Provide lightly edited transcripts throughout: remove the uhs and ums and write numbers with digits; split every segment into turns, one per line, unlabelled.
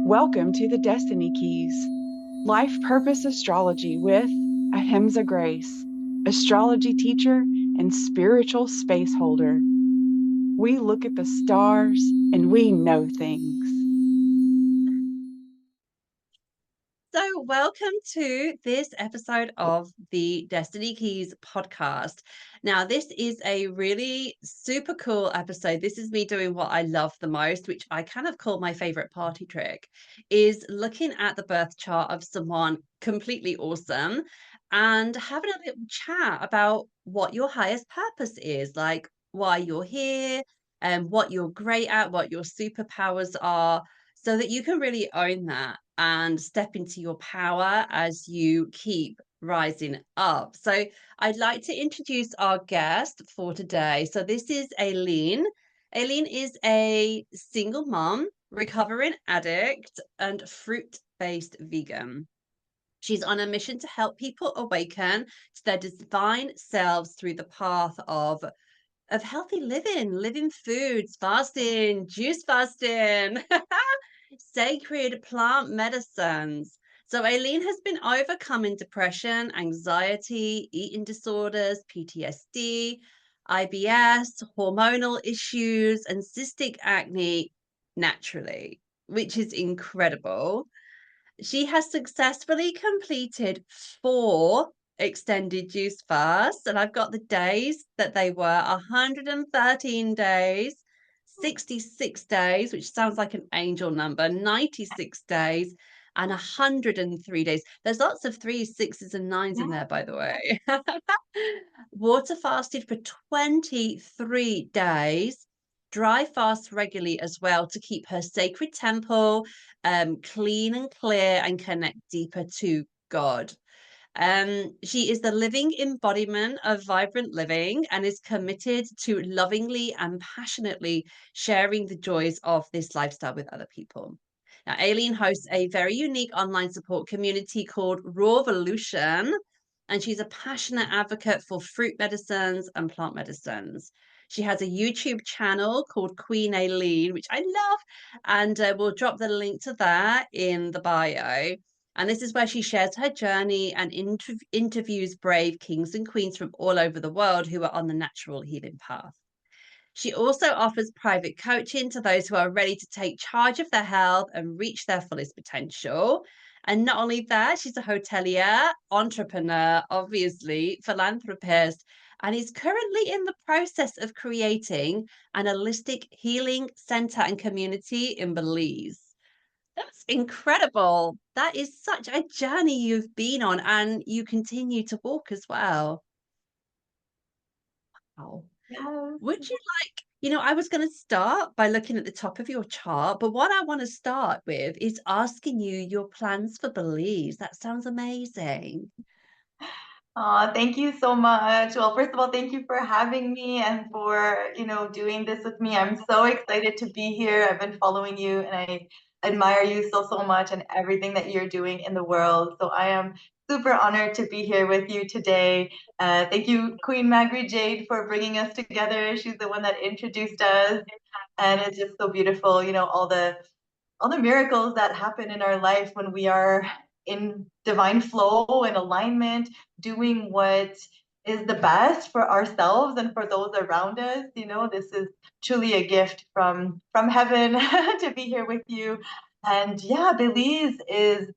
Welcome to the Destiny Keys, Life Purpose Astrology with Ahimsa Grace, astrology teacher and spiritual space holder. We look at the stars and we know things.
So, welcome to this episode of the Destiny Keys podcast. Now, this is a really super cool episode. This is me doing what I love the most, which I kind of call my favorite party trick, is looking at the birth chart of someone completely awesome and having a little chat about what your highest purpose is, like why you're here and what you're great at, what your superpowers are, so that you can really own that and step into your power as you keep rising up. So, I'd like to introduce our guest for today. So, this is Aline. Aline is a single mom, recovering addict, and fruit based vegan. She's on a mission to help people awaken to their divine selves through the path of healthy living, living foods, fasting, juice fasting, sacred plant medicines. So, Aileen has been overcoming depression, anxiety, eating disorders, PTSD, IBS, hormonal issues, and cystic acne naturally, which is incredible. She has successfully completed 4 extended juice fasts, and I've got the days that they were 113 days, 66 days, which sounds like an angel number, 96 days, and 103 days. There's lots of threes, sixes, and nines in there, by the way. Water fasted for 23 days, dry fast regularly as well to keep her sacred temple clean and clear and connect deeper to God. She is the living embodiment of vibrant living and is committed to lovingly and passionately sharing the joys of this lifestyle with other people. Now, Aileen hosts a very unique online support community called Rawvolution, and she's a passionate advocate for fruit medicines and plant medicines. She has a YouTube channel called Queen Aline, which I love, and we'll drop the link to that in the bio. And this is where she shares her journey and interviews brave kings and queens from all over the world who are on the natural healing path. She also offers private coaching to those who are ready to take charge of their health and reach their fullest potential. And not only that, she's a hotelier, entrepreneur, obviously, philanthropist, and is currently in the process of creating an holistic healing center and community in Belize. That's incredible. That is such a journey you've been on, and you continue to walk as well. Wow.
Yes.
Would you I was going to start by looking at the top of your chart, but what I want to start with is asking you your plans for Belize. That sounds amazing.
Thank you so much. Well, first of all, thank you for having me and for, doing this with me. I'm so excited to be here. I've been following you and I admire you so, so much and everything that you're doing in the world. So I am super honored to be here with you today. Thank you, Queen Magri Jade, for bringing us together. She's the one that introduced us, and it's just so beautiful, all the miracles that happen in our life when we are in divine flow and alignment, doing what is the best for ourselves and for those around us. This is truly a gift from heaven to be here with you. And yeah, Belize is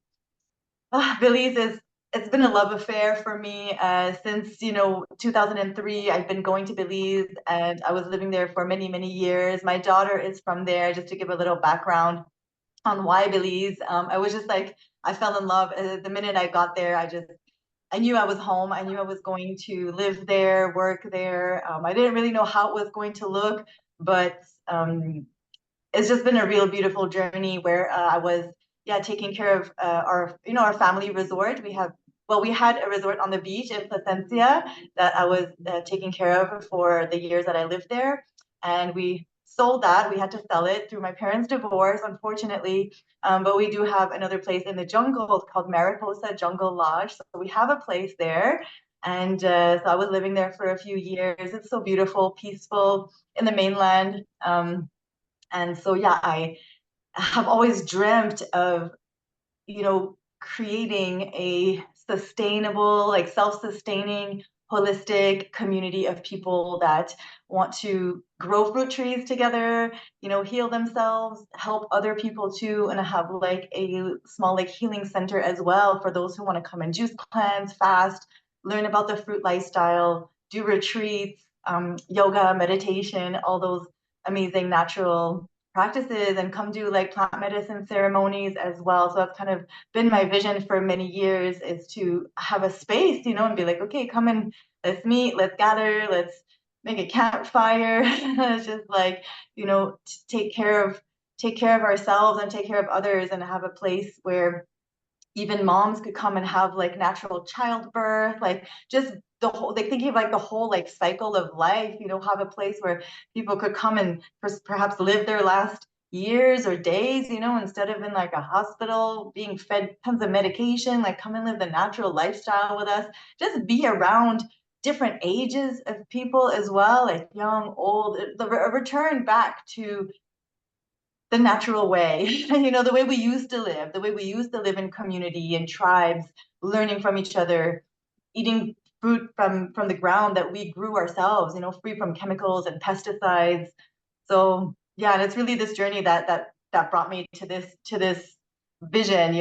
it's been a love affair for me since 2003. I've been going to Belize and I was living there for many, many years. My daughter is from there. Just to give a little background on why Belize. I was just like, I fell in love the minute I got there. I knew I was home. I knew I was going to live there, work there. I didn't really know how it was going to look, but it's just been a real beautiful journey where I was, yeah, taking care of our family resort. We had a resort on the beach in Placencia that I was taking care of for the years that I lived there, and we sold that. We had to sell it through my parents' divorce, unfortunately. But we do have another place in the jungle called Mariposa Jungle Lodge. So we have a place there. And so I was living there for a few years. It's so beautiful, peaceful in the mainland. And so, yeah, have always dreamt of, creating a sustainable, like self-sustaining, holistic community of people that want to grow fruit trees together, heal themselves, help other people too, and have like a small like healing center as well for those who want to come and juice cleanse, fast, learn about the fruit lifestyle, do retreats, yoga, meditation, all those amazing natural practices, and come do like plant medicine ceremonies as well. So that's kind of been my vision for many years, is to have a space, and be like, okay, come and let's meet, let's gather, let's make a campfire. It's just like, take care of ourselves and take care of others, and have a place where even moms could come and have like natural childbirth, like just the whole, like thinking of like the whole like cycle of life, have a place where people could come and perhaps live their last years or days, instead of in like a hospital being fed tons of medication, like come and live the natural lifestyle with us, just be around different ages of people as well, like young, old, a return back to the natural way, the way we used to live, the way we used to live in community and tribes, learning from each other, eating fruit from the ground that we grew ourselves, free from chemicals and pesticides. So yeah, and it's really this journey that brought me to this vision.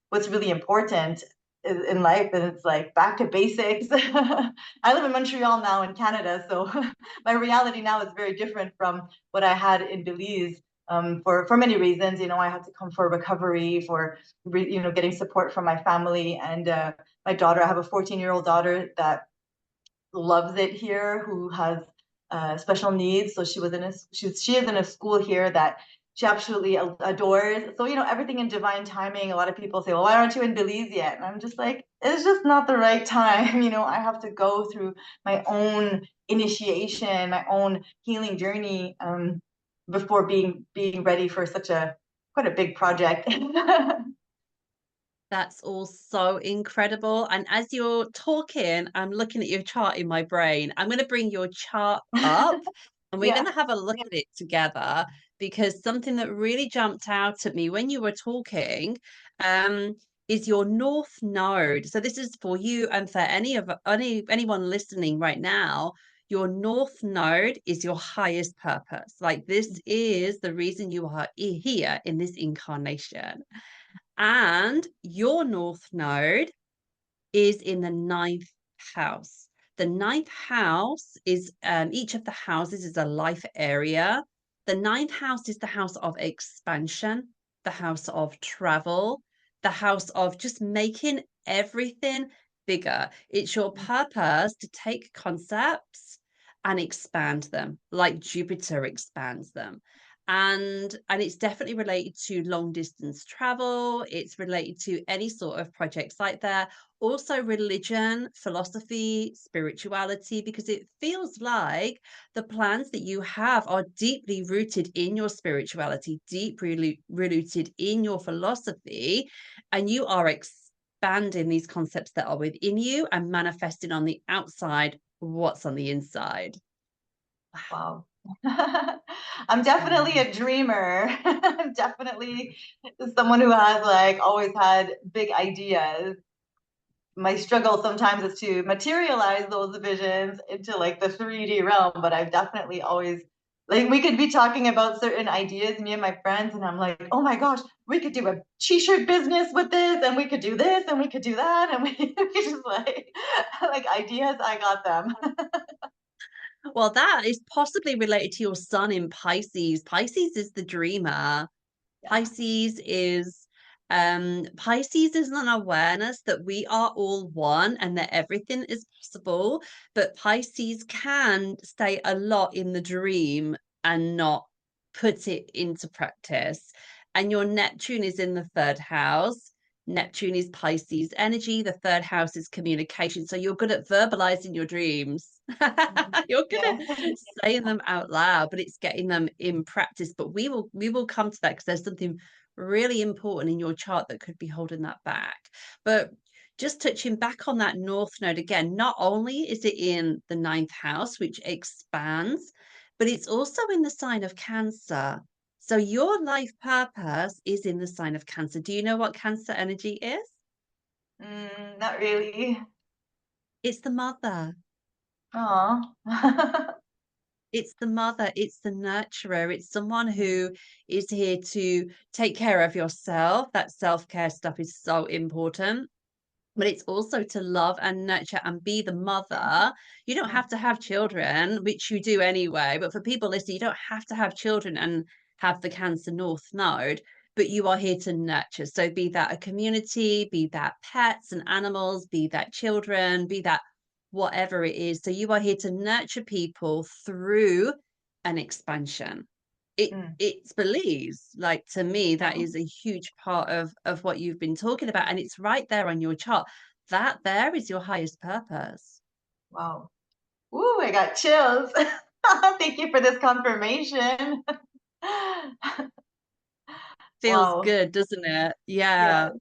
What's really important in life, and it's like back to basics. I live in Montreal now in Canada, so my reality now is very different from what I had in Belize, for many reasons. I had to come for recovery, for getting support from my family, and my daughter. I have a 14-year-old daughter that loves it here, who has special needs. So she is in a school here that she absolutely adores. So everything in divine timing. A lot of people say, "Well, why aren't you in Belize yet?" And I'm just like, it's just not the right time. I have to go through my own initiation, my own healing journey, before being ready for such a quite a big project.
That's all so incredible. And as you're talking, I'm looking at your chart in my brain. I'm going to bring your chart up and we're going
Yeah.
to have a look at it together, because something that really jumped out at me when you were talking um, is your North Node. So this is for you and for anyone listening right now. Your North Node is your highest purpose. Like, this is the reason you are here in this incarnation. And your North Node is in the ninth house. The ninth house is, each of the houses is a life area. The ninth house is the house of expansion, the house of travel, the house of just making everything bigger. It's your purpose to take concepts and expand them, like Jupiter expands them. And it's definitely related to long distance travel. It's related to any sort of projects like that. Also religion, philosophy, spirituality, because it feels like the plans that you have are deeply rooted in your spirituality, deeply rooted in your philosophy, and you are expanding these concepts that are within you and manifesting on the outside what's on the inside.
Wow. I'm definitely a dreamer. I'm definitely someone who has like always had big ideas. My struggle sometimes is to materialize those visions into like the 3D realm, but I've definitely always, like, we could be talking about certain ideas, me and my friends, and I'm like, oh my gosh, we could do a t-shirt business with this, and we could do this, and we could do that, and we could just like ideas, I got them.
Well, that is possibly related to your sun in Pisces. Pisces is the dreamer.
Yeah.
Pisces is an awareness that we are all one and that everything is possible, but Pisces can stay a lot in the dream and not put it into practice. And your Neptune is in the third house. Neptune is Pisces energy. The third house is communication. So you're good at verbalizing your dreams. You're good
Yeah.
at saying them out loud, but it's getting them in practice. But we will come to that, because there's something really important in your chart that could be holding that back. But just touching back on that North Node again, not only is it in the ninth house, which expands, but it's also in the sign of Cancer. So your life purpose is in the sign of Cancer. Do you know what Cancer energy is?
Not really.
It's the mother.
Oh.
It's the mother, it's the nurturer, it's someone who is here to take care of yourself. That self-care stuff is so important. But it's also to love and nurture and be the mother. You don't have to have children, which you do anyway. But for people listening, you don't have to have children and have the Cancer North Node, but you are here to nurture. So be that a community, be that pets and animals, be that children, be that whatever it is. So you are here to nurture people through an expansion. It's believes, like, to me, that
Oh,
is a huge part of what you've been talking about, and it's right there on your chart. That there is your highest purpose.
wow. Ooh, I got chills. Thank you for this confirmation.
Feels
Wow.
good, doesn't it?
Yes,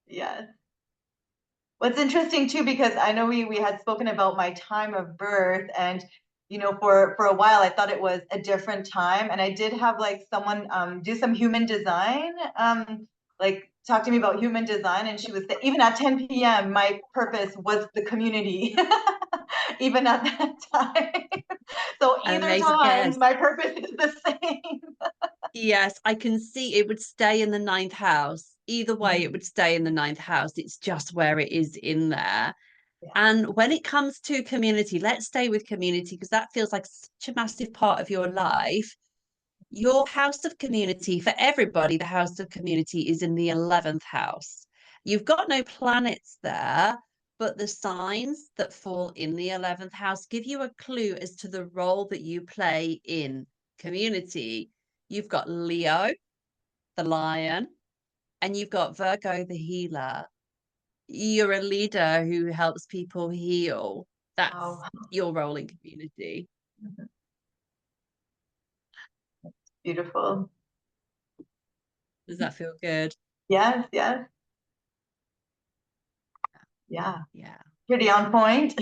Yeah.
yes. What's interesting too, because I know we had spoken about my time of birth, and for a while I thought it was a different time, and I did have like someone do some human design, like talk to me about human design, and she was even at 10 p.m. my purpose was the community, even at that time. So either
Amazing.
time,
Yes.
my purpose is the same.
Yes, I can see it would stay in the ninth house. Either way, it would stay in the ninth house. It's just where it is in there.
Yeah.
And when it comes to community, let's stay with community because that feels like such a massive part of your life. Your house of community, for everybody, the house of community is in the 11th house. You've got no planets there, but the signs that fall in the 11th house give you a clue as to the role that you play in community. You've got Leo, the lion, and you've got Virgo, the healer. You're a leader who helps people heal. That's
Wow.
your role in community.
Beautiful.
Does that feel good?
Yes, yes, yeah.
Yeah.
Pretty on point.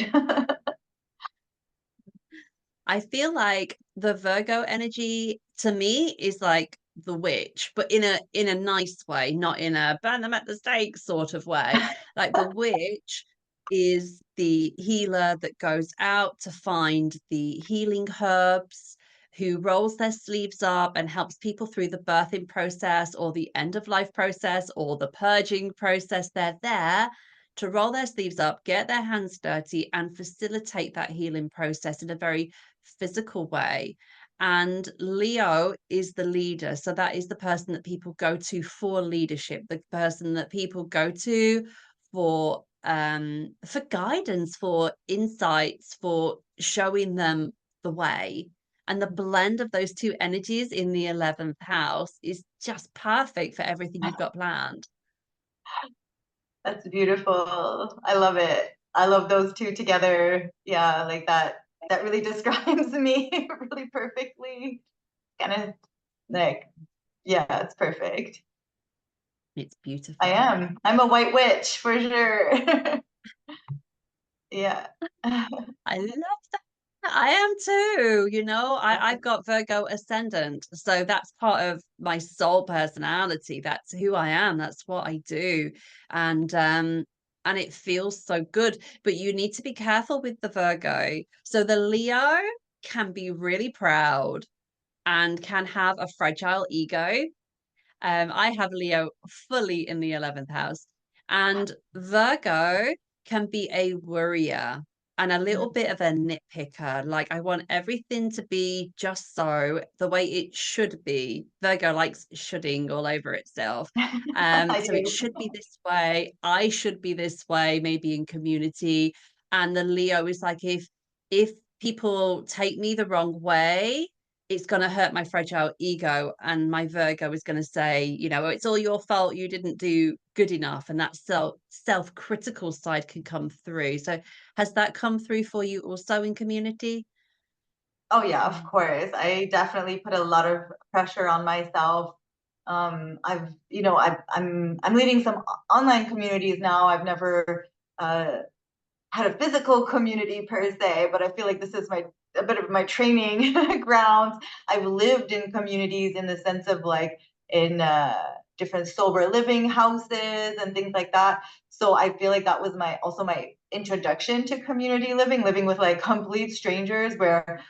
I feel like the Virgo energy to me is like the witch, but in a nice way, not in a burn them at the stake sort of way. Like the witch is the healer that goes out to find the healing herbs, who rolls their sleeves up and helps people through the birthing process or the end of life process or the purging process. They're there to roll their sleeves up, get their hands dirty, and facilitate that healing process in a very physical way. And Leo is the leader. So that is the person that people go to for leadership, the person that people go to for guidance, for insights, for showing them the way. And the blend of those two energies in the 11th house is just perfect for everything you've got planned.
That's beautiful. I love it. I love those two together. Yeah, like that. That really describes me really perfectly. Kind of like, yeah, it's perfect.
It's
I
beautiful.
am. I'm a white witch for sure. Yeah.
I love that. I am too. I've got Virgo ascendant. So that's part of my soul personality. That's who I am. That's what I do. And it feels so good. But you need to be careful with the Virgo. So the Leo can be really proud and can have a fragile ego. I have Leo fully in the 11th house. And Virgo can be a worrier and a little bit of a nitpicker. Like, I want everything to be just so the way it should be. Virgo likes shoulding all over itself.
I
So it
do.
should be this way. I should be this way, maybe in community. And the Leo is like, if people take me the wrong way, it's going to hurt my fragile ego, and my Virgo is going to say, it's all your fault, you didn't do good enough, and that self-critical side can come through. So has that come through for you also in community?
Oh yeah, of course. I definitely put a lot of pressure on myself. I'm leading some online communities now. I've never uh, had a physical community per se, but I feel like a bit of my training grounds. I've lived in communities in the sense of like in different sober living houses and things like that. So I feel like that was my introduction to community living with like complete strangers, where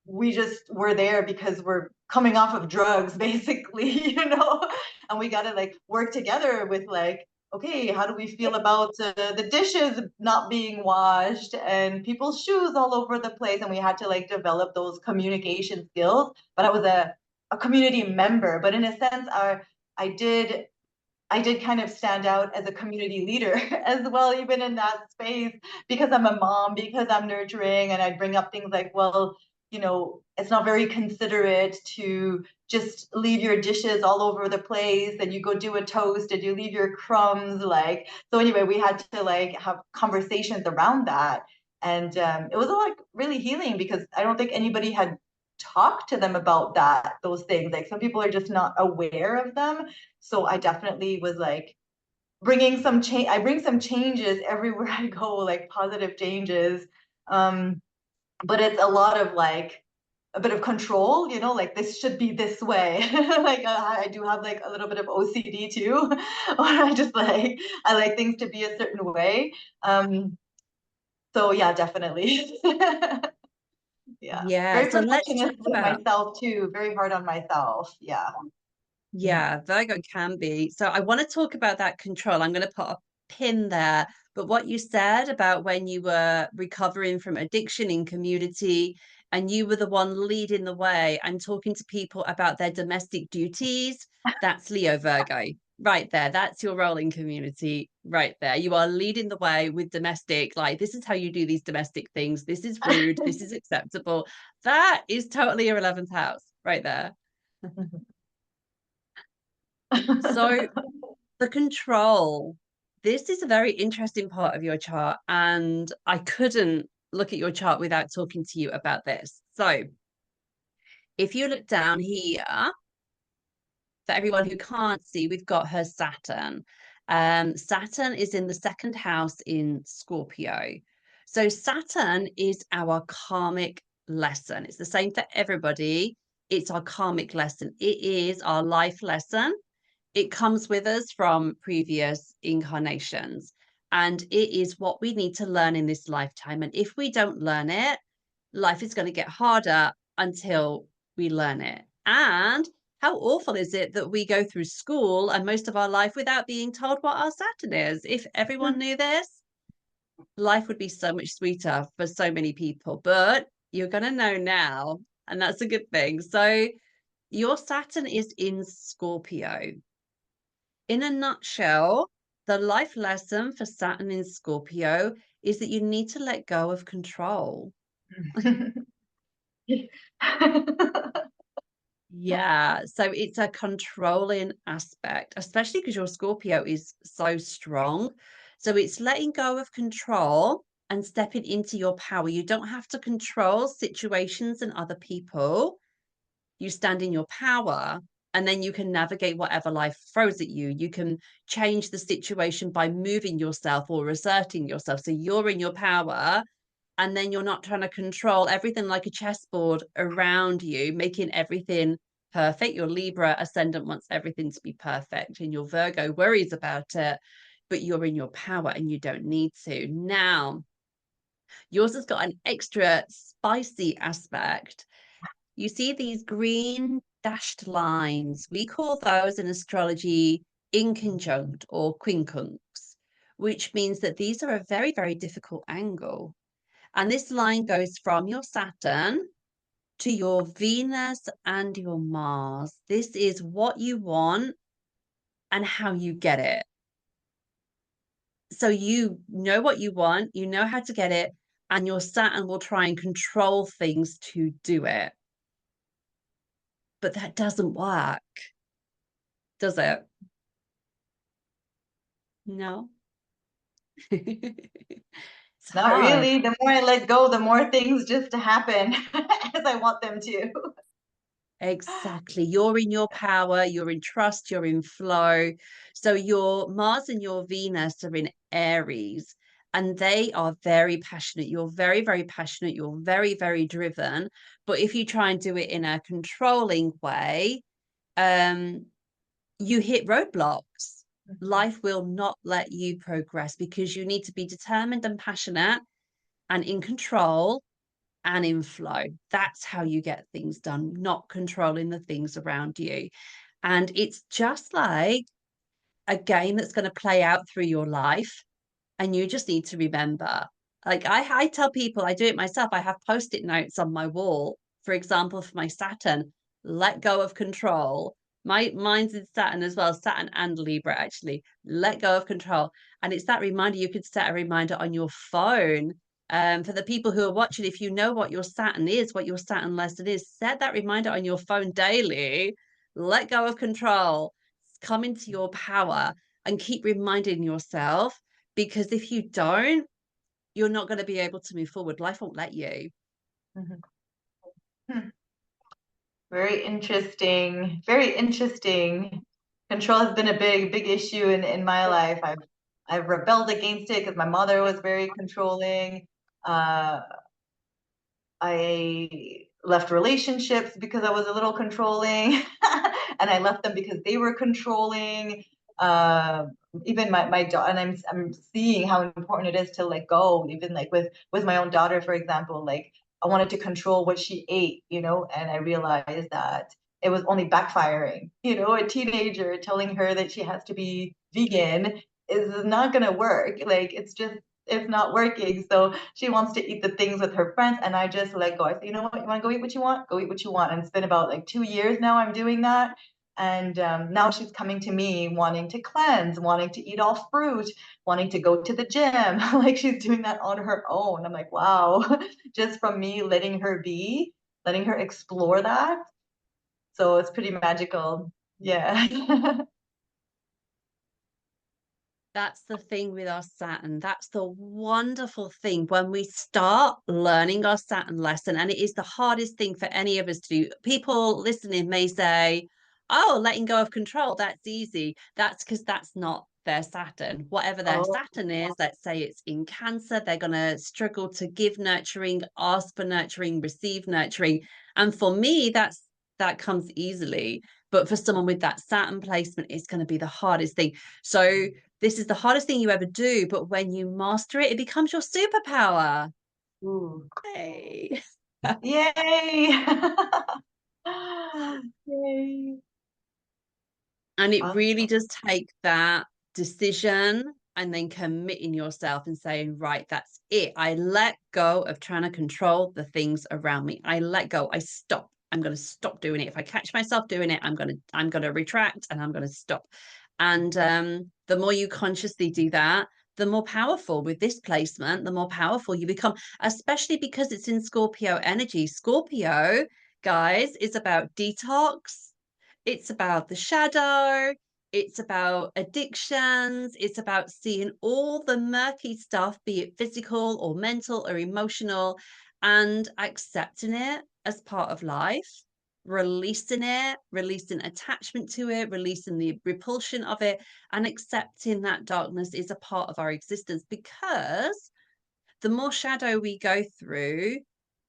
we just were there because we're coming off of drugs basically, and we got to like work together with like, okay, how do we feel about the dishes not being washed and people's shoes all over the place, and we had to like develop those communication skills. But I was a community member, but in a sense I did I did kind of stand out as a community leader as well, even in that space, because I'm a mom, because I'm nurturing, and I'd bring up things like, well, it's not very considerate to just leave your dishes all over the place and you go do a toast and you leave your crumbs. Like, so anyway, we had to like have conversations around that. And it was like really healing, because I don't think anybody had talked to them about those things. Like some people are just not aware of them. So I definitely was like bringing some change. I bring some changes everywhere I go, like positive changes. But it's a lot of like a bit of control, like this should be this way. Like I do have like a little bit of OCD too, or I like things to be a certain way. So yeah, definitely. Yeah,
Yeah,
very
so let's talk
perfectionist with
about,
myself too, very hard on myself. Yeah.
yeah, Virgo can be. So I want to talk about that control. I'm going to put a pin there. But what you said about when you were recovering from addiction in community and you were the one leading the way and talking to people about their domestic duties, that's Leo Virgo right there. That's your role in community right there. You are leading the way with domestic, like, this is how you do these domestic things. This is rude. This is acceptable. That is totally your 11th house right there. So the control, this is a very interesting part of your chart, and I couldn't look at your chart without talking to you about this. So if you look down here, for everyone who can't see, we've got her Saturn. Saturn is in the second house in Scorpio. So Saturn is our karmic lesson. It's the same for everybody. It's our karmic lesson. It is our life lesson. It comes with us from previous incarnations, and it is what we need to learn in this lifetime. And if we don't learn it, life is going to get harder until we learn it. And how awful is it that we go through school and most of our life without being told what our Saturn is? If everyone knew this, life would be so much sweeter for so many people. But you're going to know now, and that's a good thing. So your Saturn is in Scorpio. In a nutshell, the life lesson for Saturn in Scorpio is that you need to let go of control. Yeah, so it's a controlling aspect, especially because your Scorpio is so strong. So it's letting go of control and stepping into your power. You don't have to control situations and other people. You stand in your power, and then you can navigate whatever life throws at you. You can change the situation by moving yourself or asserting yourself. So you're in your power, and then you're not trying to control everything like a chessboard around you, making everything perfect. Your Libra ascendant wants everything to be perfect, and your Virgo worries about it, but you're in your power and you don't need to. Now, yours has got an extra spicy aspect. You see these green dashed lines. We call those in astrology inconjunct or quincunx, which means that these are a very, very difficult angle. And this line goes from your Saturn to your Venus and your Mars. This is what you want and how you get it. So you know what you want, you know how to get it, and your Saturn will try and control things to do it. But that doesn't work, does it? No. It's
Not
hard.
really. The more I let go, the more things just happen as I want them to.
Exactly. You're in your power, you're in trust, you're in flow. So your Mars and your Venus are in Aries. and they are very passionate. You're very, very passionate. You're very, very driven. But if you try and do it in a controlling way, you hit roadblocks. Life will not let you progress because you need to be determined and passionate and in control and in flow. That's how you get things done, not controlling the things around you. And it's just like a game that's going to play out through your life. And you just need to remember, like I tell people, I do it myself. I have post-it notes on my wall, for example, for my Saturn, let go of control. Mine's in Saturn as well, Saturn and Libra, actually. Let go of control. And it's that reminder. You could set a reminder on your phone. For the people who are watching, if you know what your Saturn is, what your Saturn lesson is, set that reminder on your phone daily. Let go of control. Come into your power and keep reminding yourself, because if you don't, you're not going to be able to move forward. Life won't let you.
Very interesting. Very interesting. Control has been a big issue in my life. I've rebelled against it because my mother was very controlling. I left relationships because I was a little controlling, and I left them because they were controlling. Uh, Even my daughter, and I'm seeing how important it is to let go. Even like with my own daughter, for example, like I wanted to control what she ate, and I realized that it was only backfiring. A teenager telling her that she has to be vegan is not gonna work. Like it's not working. So she wants to eat the things with her friends, and I just let go. I say, you know what, you want to go eat what you want? Go eat what you want. And it's been about like 2 years now I'm doing that. And now she's coming to me wanting to cleanse, wanting to eat all fruit, wanting to go to the gym. Like she's doing that on her own. I'm like, wow, just from me letting her be, letting her explore that. So it's pretty magical. Yeah.
That's the thing with our Saturn. That's the wonderful thing when we start learning our Saturn lesson. And it is the hardest thing for any of us to do. People listening may say, oh, letting go of control, that's easy. That's because that's not their Saturn. Whatever their
Oh,
Saturn is, let's say it's in Cancer, they're going to struggle to give nurturing, ask for nurturing, receive nurturing. And for me, that comes easily. But for someone with that Saturn placement, it's going to be the hardest thing. So this is the hardest thing you ever do, but when you master it, it becomes your superpower.
ooh.
Hey.
Yay. Yay.
And it really
Awesome.
does take that decision and then committing yourself and saying, right, that's it. I let go of trying to control the things around me. I let go. I stop. I'm going to stop doing it. If I catch myself doing it, I'm going to retract and I'm going to stop. And the more you consciously do that, the more powerful with this placement, the more powerful you become, especially because it's in Scorpio energy. Scorpio, guys, is about detox, it's about the shadow. It's about addictions. It's about seeing all the murky stuff, be it physical or mental or emotional, and accepting it as part of life, releasing it, releasing attachment to it, releasing the repulsion of it, and accepting that darkness is a part of our existence, because the more shadow we go through,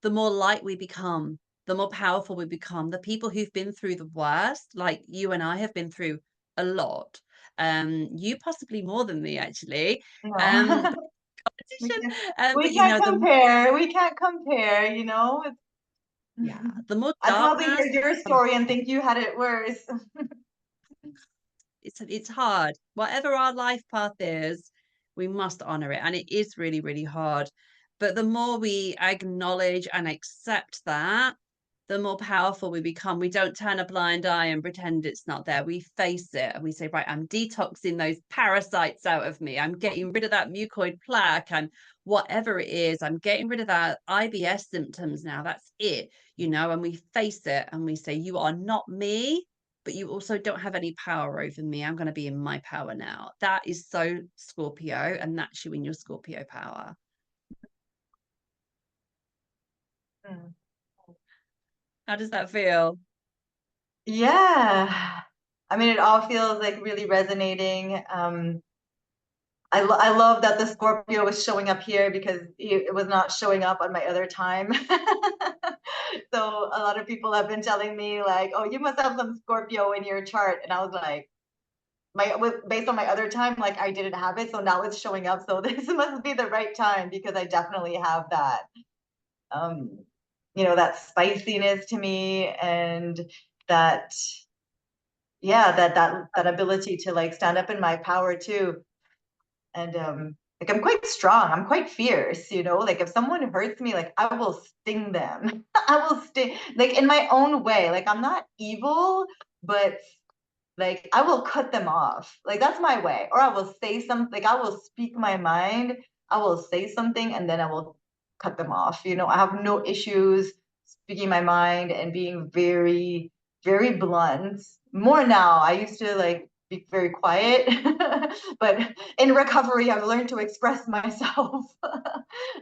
the more light we become, the more powerful we become. The people who've been through the worst, like you and I have been through a lot. You possibly more than me, actually.
No.
But
We
competition.
can't,
But
we
you
can't
know,
compare. We can't compare.
yeah, the more
I'd probably hear
darkness,
your story and think you had it worse.
it's hard. Whatever our life path is, we must honor it, and it is really, really hard. But the more we acknowledge and accept that, the more powerful we become. We don't turn a blind eye and pretend it's not there. We face it and we say, right, I'm detoxing those parasites out of me. I'm getting rid of that mucoid plaque. I'm whatever it is. I'm getting rid of that IBS symptoms now. That's it, and we face it and we say, you are not me, but you also don't have any power over me. I'm going to be in my power now. That is so Scorpio, and that's you in your Scorpio power.
Hmm.
How does that feel?
Yeah. I mean, it all feels like really resonating. I love that the Scorpio was showing up here because it was not showing up on my other time. So a lot of people have been telling me like, oh, you must have some Scorpio in your chart. And I was like, based on my other time, like I didn't have it. So now it's showing up. So this must be the right time because I definitely have that, um, that spiciness to me, and that, yeah, that ability to like stand up in my power too. And like I'm quite strong, I'm quite fierce, like if someone hurts me, like I will sting them. I will sting, like in my own way. Like I'm not evil, but like I will cut them off. Like that's my way. Or I will say something, like I will speak my mind, I will say something and then I will cut them off. I have no issues speaking my mind and being very, very blunt. More now. I used to like be very quiet, but in recovery, I've learned to express myself.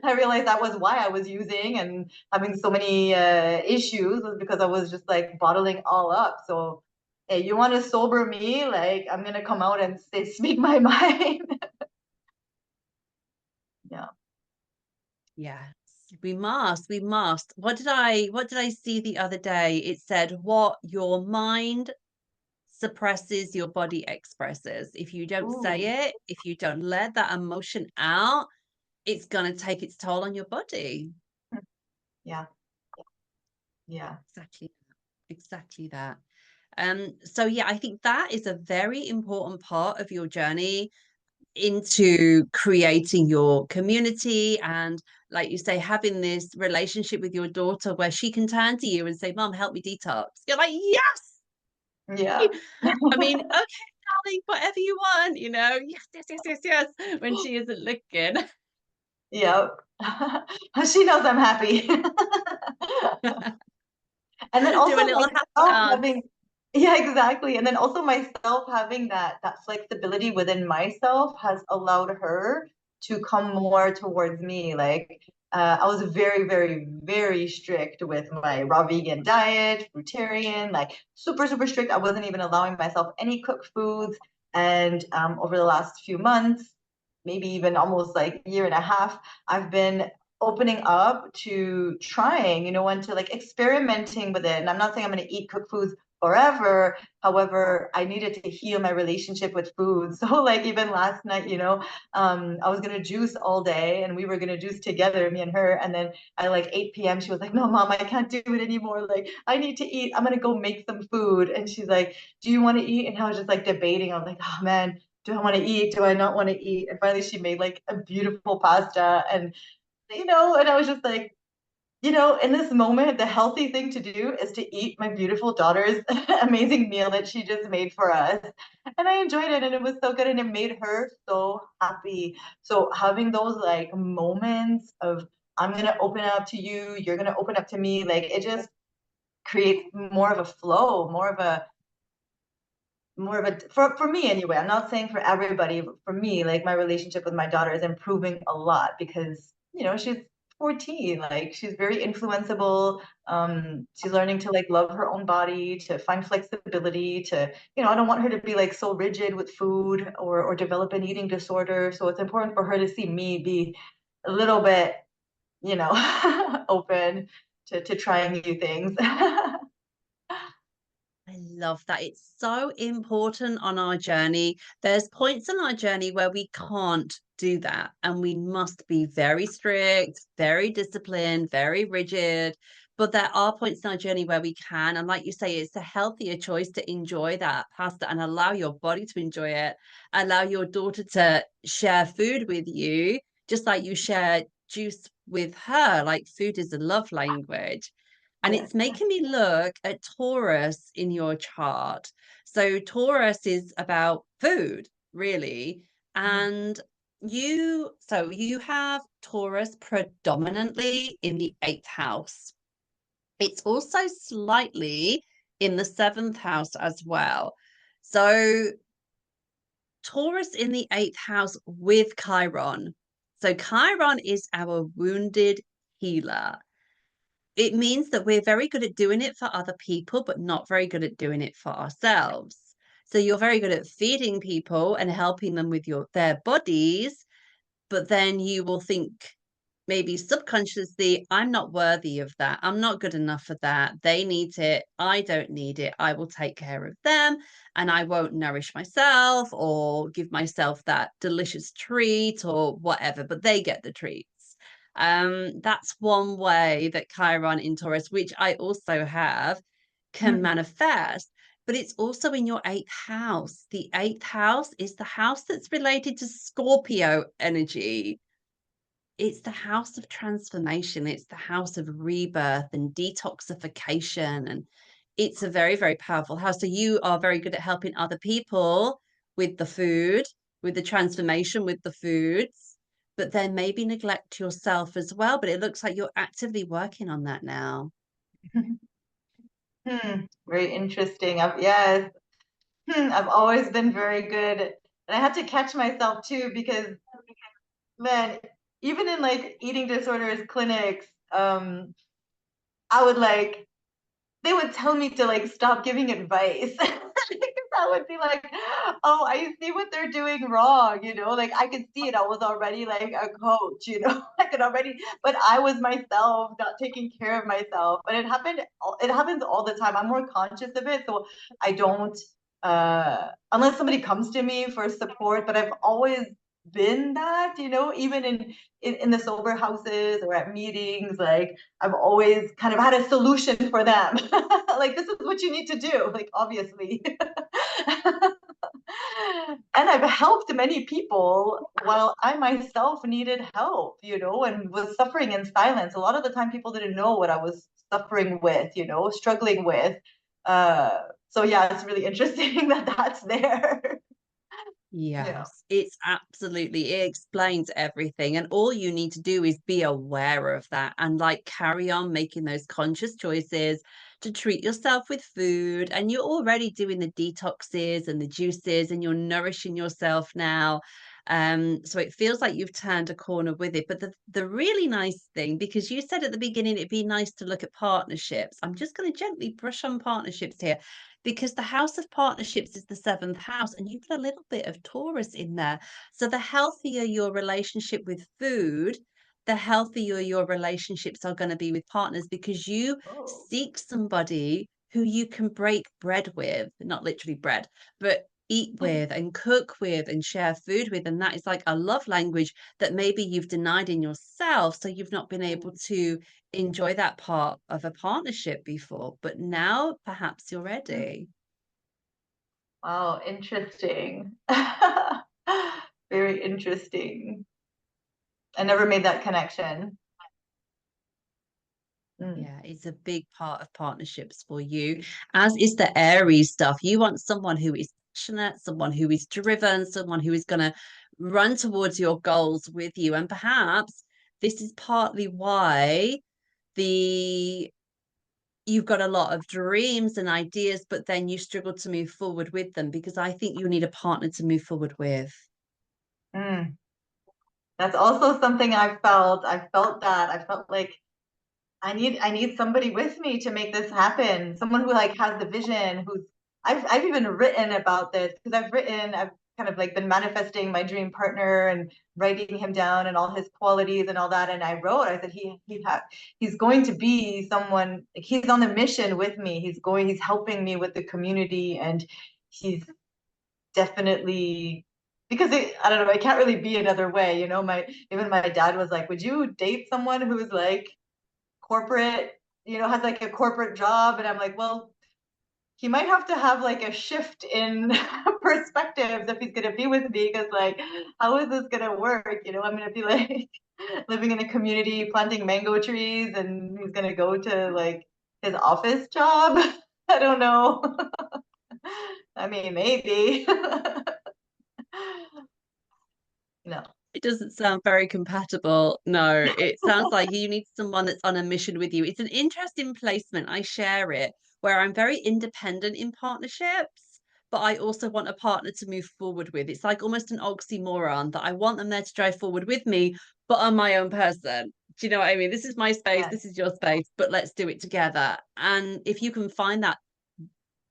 I realized that was why I was using and having so many issues, was because I was just like bottling all up. So hey, you want to sober me? Like, I'm gonna come out and speak my mind. Yeah.
Yes, we must. What did I see the other day? It said what your mind suppresses, your body expresses. If you don't
Ooh.
say it, if you don't let that emotion out, it's gonna take its toll on your body.
Yeah. Yeah.
Exactly. Exactly that. So yeah, I think that is a very important part of your journey into creating your community, and like you say, having this relationship with your daughter where she can turn to you and say, Mom, help me detox. You're like, yes.
Yeah.
I mean, okay, darling, whatever you want, yes, yes, yes, yes, yes, when she isn't looking.
Yep. She knows I'm happy. And then
Do a
also
little happy
myself
dance.
having, yeah, exactly. And then also myself having that flexibility within myself has allowed her to come more towards me. Like I was very, very, very strict with my raw vegan diet, fruitarian, like super, super strict. I wasn't even allowing myself any cooked foods. And over the last few months, maybe even almost like a year and a half, I've been opening up to trying, and to like experimenting with it. And I'm not saying I'm going to eat cooked foods forever. However, I needed to heal my relationship with food. So like even last night, I was going to juice all day and we were going to juice together, me and her. And then at like 8 p.m., she was like, no, Mom, I can't do it anymore. Like I need to eat. I'm going to go make some food. And she's like, do you want to eat? And I was just like debating. I was like, oh man, do I want to eat? Do I not want to eat? And finally she made like a beautiful pasta, and I was just like, in this moment, the healthy thing to do is to eat my beautiful daughter's amazing meal that she just made for us. And I enjoyed it and it was so good and it made her so happy. So having those like moments of I'm going to open up to you, you're going to open up to me, like it just creates more of a flow, for me anyway. I'm not saying for everybody, but for me, like my relationship with my daughter is improving a lot because she's 14. Like she's very influenceable. She's learning to like love her own body, to find flexibility, to I don't want her to be like so rigid with food or develop an eating disorder. So it's important for her to see me be a little bit open to trying new things.
I love that. It's so important on our journey. There's points on our journey where we can't do that, and we must be very strict, very disciplined, very rigid. But there are points in our journey where we can. And like you say, it's a healthier choice to enjoy that pasta and allow your body to enjoy it, allow your daughter to share food with you, just like you share juice with her. Like food is a love language. And
Yeah.
it's making me look at Taurus in your chart. So Taurus is about food, really. And you have Taurus predominantly in the eighth house. It's also slightly in the seventh house as well. So Taurus in the eighth house with Chiron. So Chiron is our wounded healer. It means that we're very good at doing it for other people, but not very good at doing it for ourselves. So you're very good at feeding people and helping them with their bodies, but then you will think maybe subconsciously, I'm not worthy of that. I'm not good enough for that. They need it. I don't need it. I will take care of them and I won't nourish myself or give myself that delicious treat or whatever, but they get the treats. That's one way that Chiron in Taurus, which I also have, can
Mm.
manifest. But it's also in your eighth house. The eighth house is the house that's related to Scorpio energy. It's the house of transformation. It's the house of rebirth and detoxification. And it's a very, very powerful house. So you are very good at helping other people with the food, with the transformation with the foods, but then maybe neglect yourself as well. But it looks like you're actively working on that now.
Very interesting. Yes. I've always been very good. And I had to catch myself too, because man, even in like eating disorders clinics, I would like they would tell me to like stop giving advice. I would be like, oh, I see what they're doing wrong, like I could see it. I was already like a coach, I could already, but I was myself, not taking care of myself. But it happens all the time. I'm more conscious of it. So I don't, unless somebody comes to me for support, but I've always been that, even in the sober houses or at meetings, like I've always kind of had a solution for them. Like, this is what you need to do, like, obviously. And I've helped many people while I myself needed help, and was suffering in silence. A lot of the time, people didn't know what I was suffering with, struggling with. So, yeah, it's really interesting that that's there. Yeah.
Yes, it's absolutely, it explains everything. And all you need to do is be aware of that and like carry on making those conscious choices to treat yourself with food. And you're already doing the detoxes and the juices and you're nourishing yourself now. So it feels like you've turned a corner with it. But the really nice thing, because you said at the beginning it'd be nice to look at partnerships. I'm just going to gently brush on partnerships here because the house of partnerships is the seventh house and you've got a little bit of Taurus in there. So the healthier your relationship with food, the healthier your relationships are going to be with partners because you
Oh.
seek somebody who you can break bread with, not literally bread, but eat with and cook with and share food with. And that is like a love language that maybe you've denied in yourself. So you've not been able to enjoy that part of a partnership before, but now perhaps you're ready.
Wow, interesting. Very interesting. I never made that connection. Mm.
Yeah, it's a big part of partnerships for you, as is the Aries stuff. You want someone who is passionate, someone who is driven, someone who is going to run towards your goals with you. And perhaps this is partly why the you've got a lot of dreams and ideas, but then you struggle to move forward with them because I think you need a partner to move forward with.
Mm. That's also something I felt. I felt that. I felt like I need somebody with me to make this happen. Someone who like has the vision, I've even written about this because I've kind of like been manifesting my dream partner and writing him down and all his qualities and all that. And I wrote, I said he's going to be someone, like, he's on the mission with me. He's helping me with the community, and he's definitely, because I don't know, it can't really be another way. Even my dad was like, would you date someone who's like corporate, has like a corporate job? And I'm like, well, he might have to have like a shift in perspectives if he's going to be with me, because like, how is this going to work? I'm going to be like living in a community planting mango trees, and he's going to go to like his office job. I don't know. I mean, maybe. No.
It doesn't sound very compatible. No, it sounds like you need someone that's on a mission with you. It's an interesting placement. I share it where I'm very independent in partnerships, but I also want a partner to move forward with. It's like almost an oxymoron that I want them there to drive forward with me, but I'm my own person. Do you know what I mean? This is my space,
Yes.
this is your space, but let's do it together. And if you can find that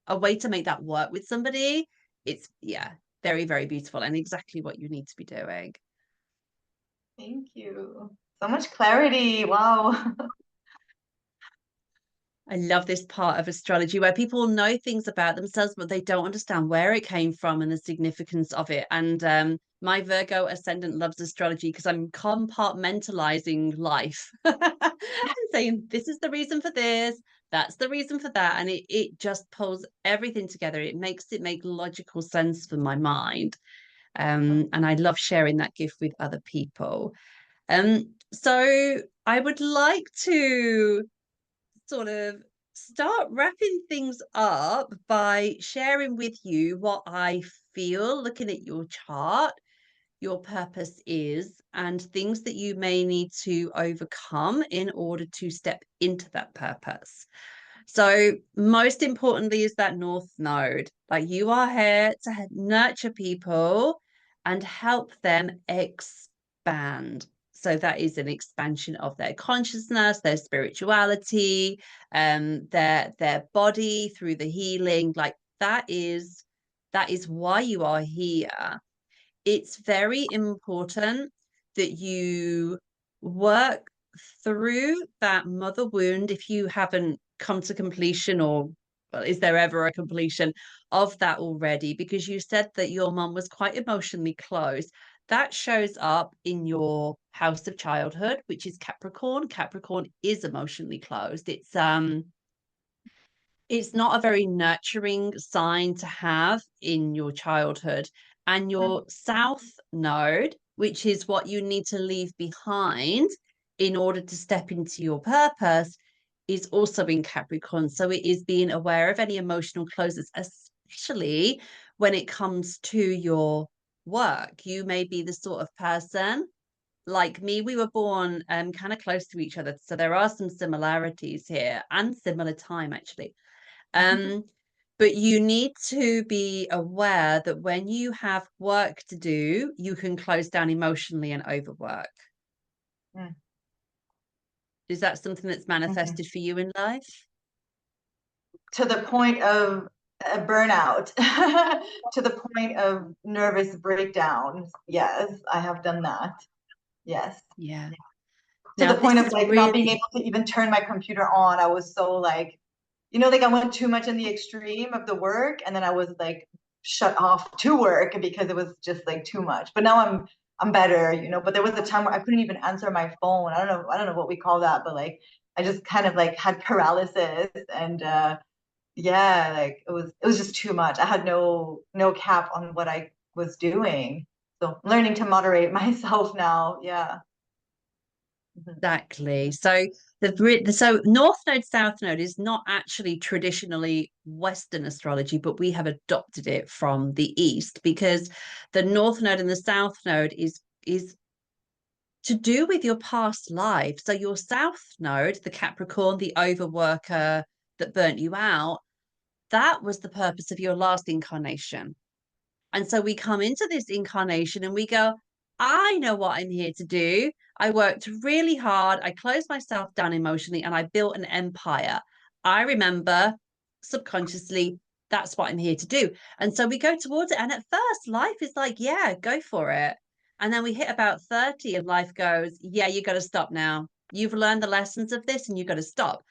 a way to make that work with somebody, it's yeah, very, very beautiful and exactly what you need to be doing.
Thank you. So much clarity. Wow.
I love this part of astrology where people know things about themselves, but they don't understand where it came from and the significance of it. And my Virgo ascendant loves astrology because I'm compartmentalizing life and saying, this is the reason for this, that's the reason for that. And it just pulls everything together. It makes it make logical sense for my mind. And I love sharing that gift with other people. So I would like to sort of start wrapping things up by sharing with you what I feel looking at your chart, your purpose is, and things that you may need to overcome in order to step into that purpose. So, most importantly, is that North Node. Like you are here to nurture people and help them expand. So, that is an expansion of their consciousness, their spirituality, their body through the healing. Like that is why you are here. It's very important that you work through that mother wound if you haven't come to completion, or well, is there ever a completion of that already? Because you said that your mum was quite emotionally closed. That shows up in your house of childhood, which is Capricorn. Capricorn is emotionally closed. It's not a very nurturing sign to have in your childhood. And your south node, which is what you need to leave behind in order to step into your purpose, is also in Capricorn. So it is being aware of any emotional closes, especially when it comes to your work. You may be the sort of person like me, we were born kind of close to each other. So there are some similarities here and similar time, actually. Um, but you need to be aware that when you have work to do, you can close down emotionally and overwork.
Mm.
Is that something that's
Mhm.
manifested for you in life?
To the point of a burnout, to the point of nervous breakdowns. Yes, I have done that. Yes.
Yeah.
To
Now,
the point
this
of
is
like not being
really,
able to even turn my computer on. I was so like, like I went too much in the extreme of the work, and then I was like shut off to work because it was just like too much. But now I'm better, but there was a time where I couldn't even answer my phone. I don't know what we call that, but like I just kind of like had paralysis, and yeah, like it was just too much. I had no cap on what I was doing. So I'm learning to moderate myself now. Yeah. Mhm.
exactly. So so North Node, South Node is not actually traditionally Western astrology, but we have adopted it from the East because the North Node and the South Node is to do with your past life. So your South Node, the Capricorn, the overworker that burnt you out, that was the purpose of your last incarnation. And so we come into this incarnation and we go, I know what I'm here to do. I worked really hard. I closed myself down emotionally and I built an empire. I remember subconsciously that's what I'm here to do. And so we go towards it. And at first, life is like, yeah, go for it. And then we hit about 30 and life goes, yeah, you got to stop now. You've learned the lessons of this and you got to stop.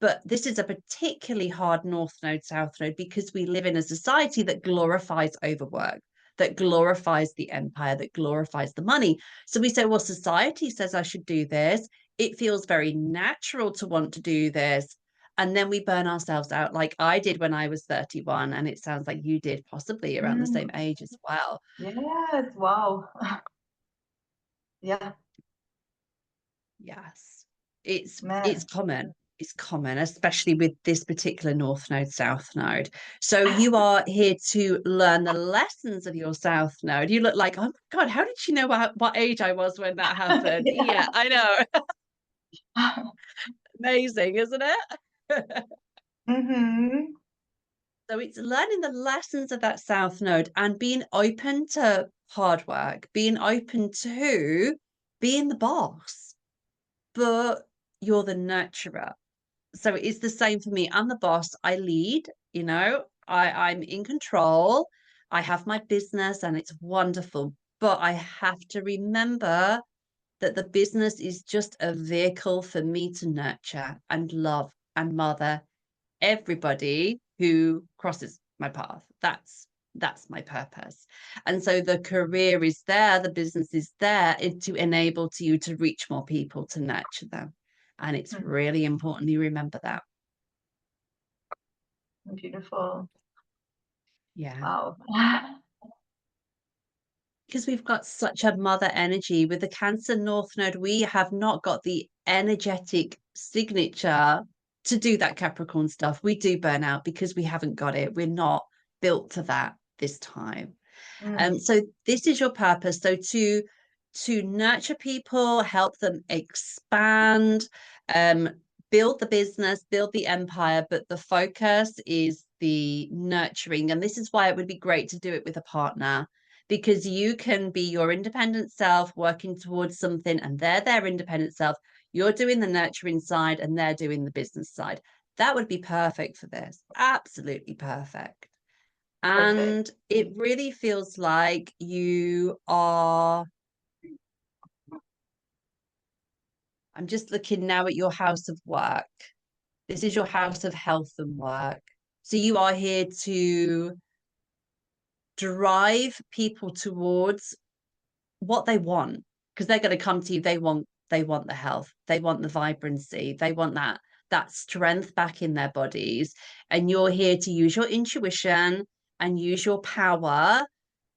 But this is a particularly hard North Node, South Node, because we live in a society that glorifies overwork, that glorifies the empire, that glorifies the money. So we say, well, society says I should do this. It feels very natural to want to do this. And then we burn ourselves out like I did when I was 31. And it sounds like you did possibly around the same
Mm,
age as well.
yes. Wow. Yeah,
Yes. It's
man.
common. It's common, especially with this particular North Node, South Node. So you are here to learn the lessons of your South Node. You look like, oh my God, how did she know what age I was when that happened? Yeah,
Yeah.
I know. Amazing, isn't it?
Mm-hmm.
So it's learning the lessons of that South Node and being open to hard work, being open to being the boss, but you're the nurturer. So it's the same for me. I'm the boss. I lead, I'm in control, I have my business and it's wonderful, but I have to remember that the business is just a vehicle for me to nurture and love and mother everybody who crosses my path. That's my purpose. And so the career is there, the business is there to enable to you to reach more people, to nurture them. And it's really important you remember that.
Beautiful.
Yeah.
Wow.
Because we've got such a mother energy with the Cancer North Node, we have not got the energetic signature to do that Capricorn stuff. We do burn out because we haven't got it. We're not built to that this time. So this is your purpose. So to nurture people, help them expand, build the business, build the empire, but the focus is the nurturing. And this is why it would be great to do it with a partner, because you can be your independent self working towards something and they're their independent self. You're doing the nurturing side and they're doing the business side. That would be perfect for this. Absolutely perfect. And
Perfect.
it really feels like you are. I'm just looking now at your house of work. This is your house of health and work. So you are here to drive people towards what they want, because they're going to come to you. They want the health, they want the vibrancy, they want that strength back in their bodies. And you're here to use your intuition and use your power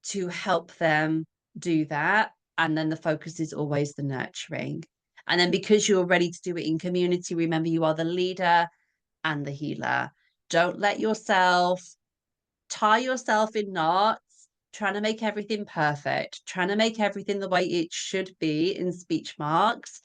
to help them do that. And then the focus is always the nurturing. And then because you're ready to do it in community, remember you are the leader and the healer. Don't let yourself tie yourself in knots, trying to make everything perfect, trying to make everything the way it should be in speech marks.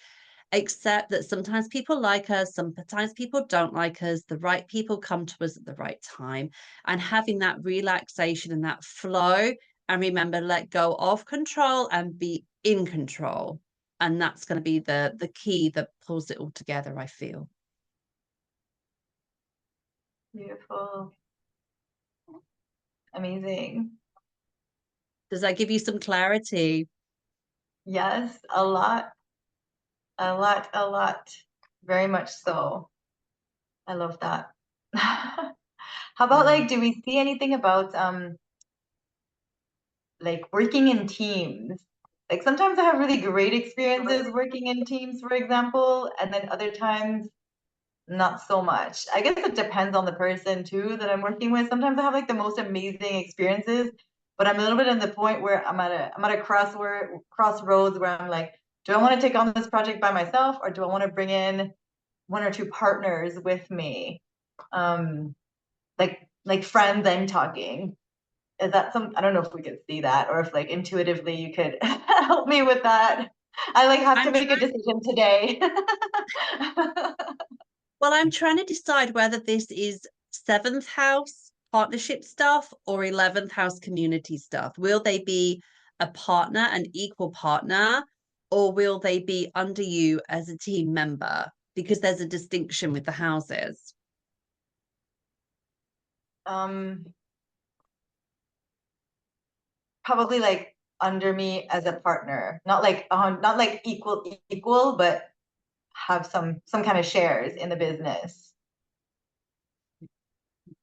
Accept that sometimes people like us, sometimes people don't like us. The right people come to us at the right time. And having that relaxation and that flow. And remember, let go of control and be in control. And that's going to be the key that pulls it all together, I feel.
Beautiful. Amazing.
Does that give you some clarity?
Yes, a lot. A lot, a lot. Very much so. I love that. How about
Yeah.
like, do we see anything about like working in teams? Like sometimes I have really great experiences working in teams, for example, and then other times not so much. I guess it depends on the person too that I'm working with. Sometimes I have like the most amazing experiences, but I'm a little bit in the point where I'm at a crossroads where I'm like, do I want to take on this project by myself or do I want to bring in one or two partners with me? Um, like friends I'm talking. Is that some, I don't know if we could see that or if like intuitively you could help me with that. I like have to
I'm
make a
trying
decision today.
Well, I'm trying to decide whether this is seventh house partnership stuff or 11th house community stuff. Will they be a partner, an equal partner, or will they be under you as a team member? Because there's a distinction with the houses.
um, Probably like under me as a partner, not like equal, but have some kind of shares in the business.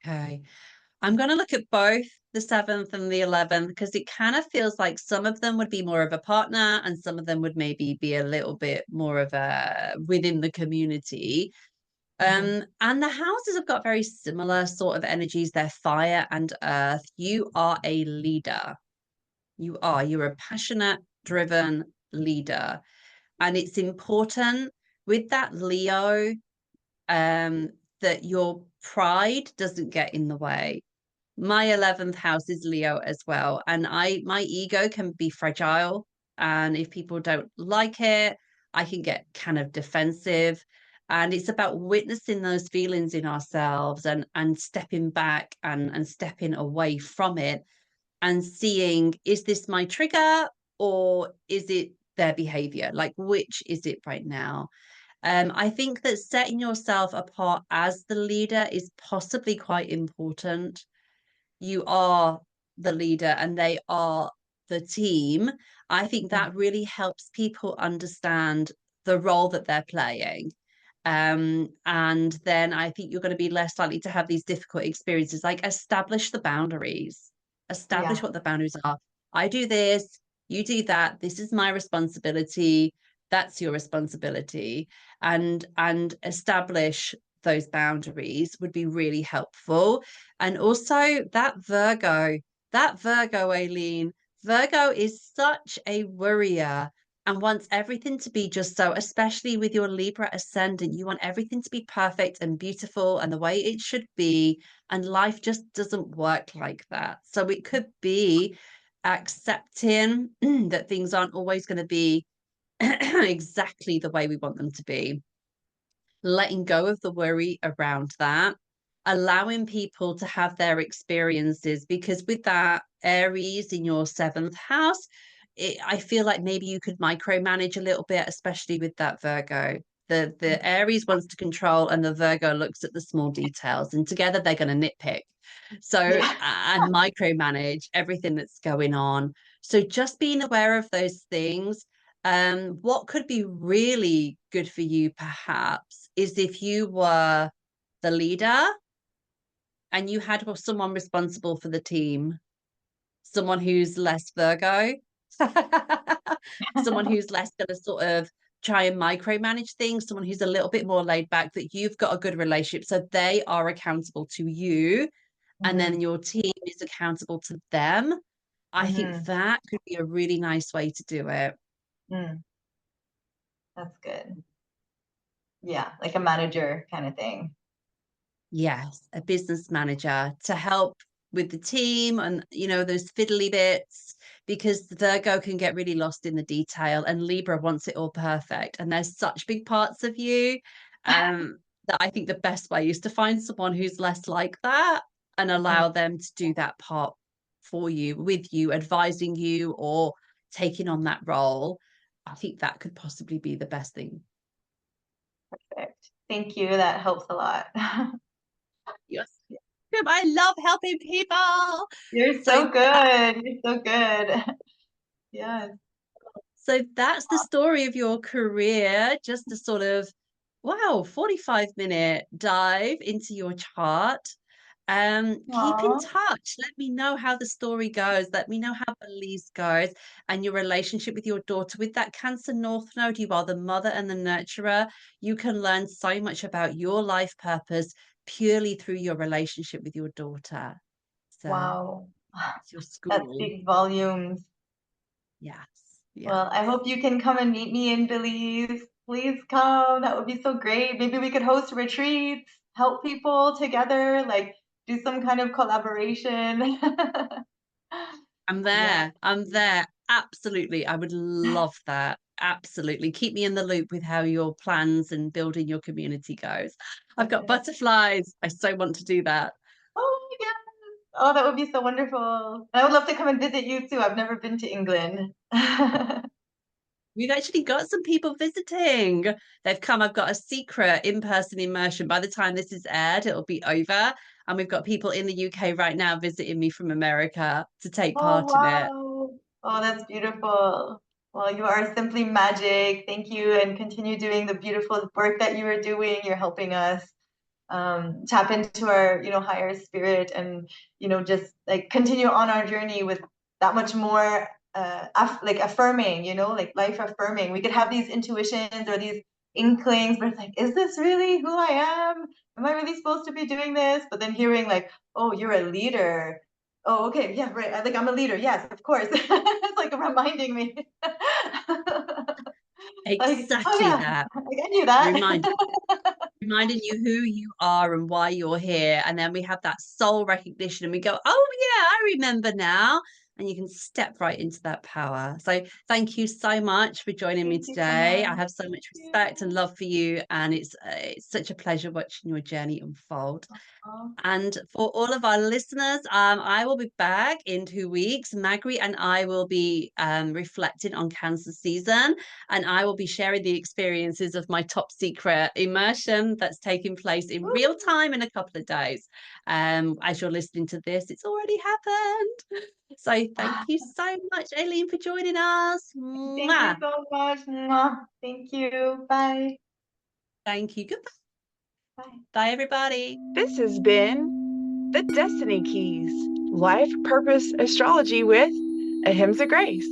Okay. I'm going to look at both the 7th and the 11th because it kind of feels like some of them would be more of a partner and some of them would maybe be a little bit more of a within the community.
Mhm.
And the houses have got very similar sort of energies. They're fire and earth. You are a leader. You're a passionate, driven leader. And it's important with that Leo, that your pride doesn't get in the way. My 11th house is Leo as well. And my ego can be fragile. And if people don't like it, I can get kind of defensive. And it's about witnessing those feelings in ourselves and stepping back and stepping away from it and seeing, is this my trigger or is it their behavior? Like, which is it right now? I think that setting yourself apart as the leader is possibly quite important. You are the leader and they are the team, I think
Mm.
that really helps people understand the role that they're playing. And then I think you're going to be less likely to have these difficult experiences. Like, establish the boundaries, establish
Yeah.
what the boundaries are. I do this, you do that. This is my responsibility. That's your responsibility. And establish those boundaries would be really helpful. And also that Virgo, Aileen, Virgo is such a worrier and wants everything to be just so, especially with your Libra ascendant. You want everything to be perfect and beautiful and the way it should be. And life just doesn't work like that. So it could be accepting that things aren't always going to be exactly the way we want them to be, letting go of the worry around that, allowing people to have their experiences. Because with that Aries in your seventh house, I feel like maybe you could micromanage a little bit, especially with that Virgo. The Aries wants to control, and the Virgo looks at the small details, and together they're going to nitpick. So,
Yeah.
and micromanage everything that's going on. So, just being aware of those things. What could be really good for you, perhaps, is if you were the leader and you had someone responsible for the team, someone who's less Virgo, someone who's less going to sort of try and micromanage things, someone who's a little bit more laid back, that you've got a good relationship. So they are accountable to you, and
Mm-hmm.
then your team is accountable to them. I think
Mm-hmm.
that could be a really nice way to do it.
Mm. That's good. Yeah, like a manager kind of thing.
Yes, a business manager to help with the team and, those fiddly bits, because Virgo can get really lost in the detail and Libra wants it all perfect. And there's such big parts of you, that I think the best way is to find someone who's less like that and
Mhm.
allow them to do that part for you, with you, advising you or taking on that role. I think that could possibly be the best thing.
Perfect. Thank you. That helps a lot.
Yes. I love helping people.
You're
So
so good. You're so good. Yes.
So that's the story of your career. Just a sort of, wow, 45-minute dive into your chart. Keep in
Aw.
touch. Let me know how the story goes. Let me know how Belize goes, and your relationship with your daughter. With that Cancer North Node, you are the mother and the nurturer. You can learn so much about your life purpose purely through your relationship with your daughter. So
Wow.
it's your
That
school.
speaks volumes.
Yes.
Well, I
Yes.
hope you can come and meet me in Belize. Please come. That would be so great. Maybe we could host retreats, help people together, like do some kind of collaboration.
I'm
Yeah.
there. I'm there. Absolutely. I would love that. Absolutely. Keep me in the loop with how your plans and building your community goes. I've got
Definitely.
butterflies. I so want to do that.
Oh my God. Oh, that would be so wonderful. And I would love to come and visit you too. I've never been to England.
We've actually got some people visiting. They've come. I've got a secret in-person immersion. By the time this is aired, it'll be over. And we've got people in the UK right now visiting me from America to take
Oh,
part in it.
wow. Oh, that's beautiful. Well, you are simply magic. Thank you, and continue doing the beautiful work that you are doing. You're helping us tap into our, higher spirit and, just like continue on our journey with that much more like affirming, like life affirming. We could have these intuitions or these inklings, but it's like, is this really who I am? Am I really supposed to be doing this? But then hearing like, oh, you're a leader. Oh, okay, yeah, right. Like I'm a leader. Yes, of course. It's like reminding me. Like, oh
Exactly
yeah,
that.
like I knew that.
Remind reminding you who you are and why you're here. And then we have that soul recognition and we go, oh, yeah, I remember now. and you can step right into that power. So thank you so much for joining me
Thank you so
today. I
much.
have so much respect and love for you, and it's such a pleasure watching your journey unfold.
Oh,
And for all of our listeners, I will be back in 2 weeks. Magri and I will be reflecting on Cancer season, and I will be sharing the experiences of my top secret immersion that's taking place in real time in a couple of days. As you're listening to this, it's already happened. So thank you so much, Aline, for joining us.
thank you
Mwah.
so much. Mwah. Thank you. Bye.
Thank you. Goodbye.
Bye.
Bye, everybody.
This has been the Destiny Keys Life Purpose Astrology with Ahimsa Grace.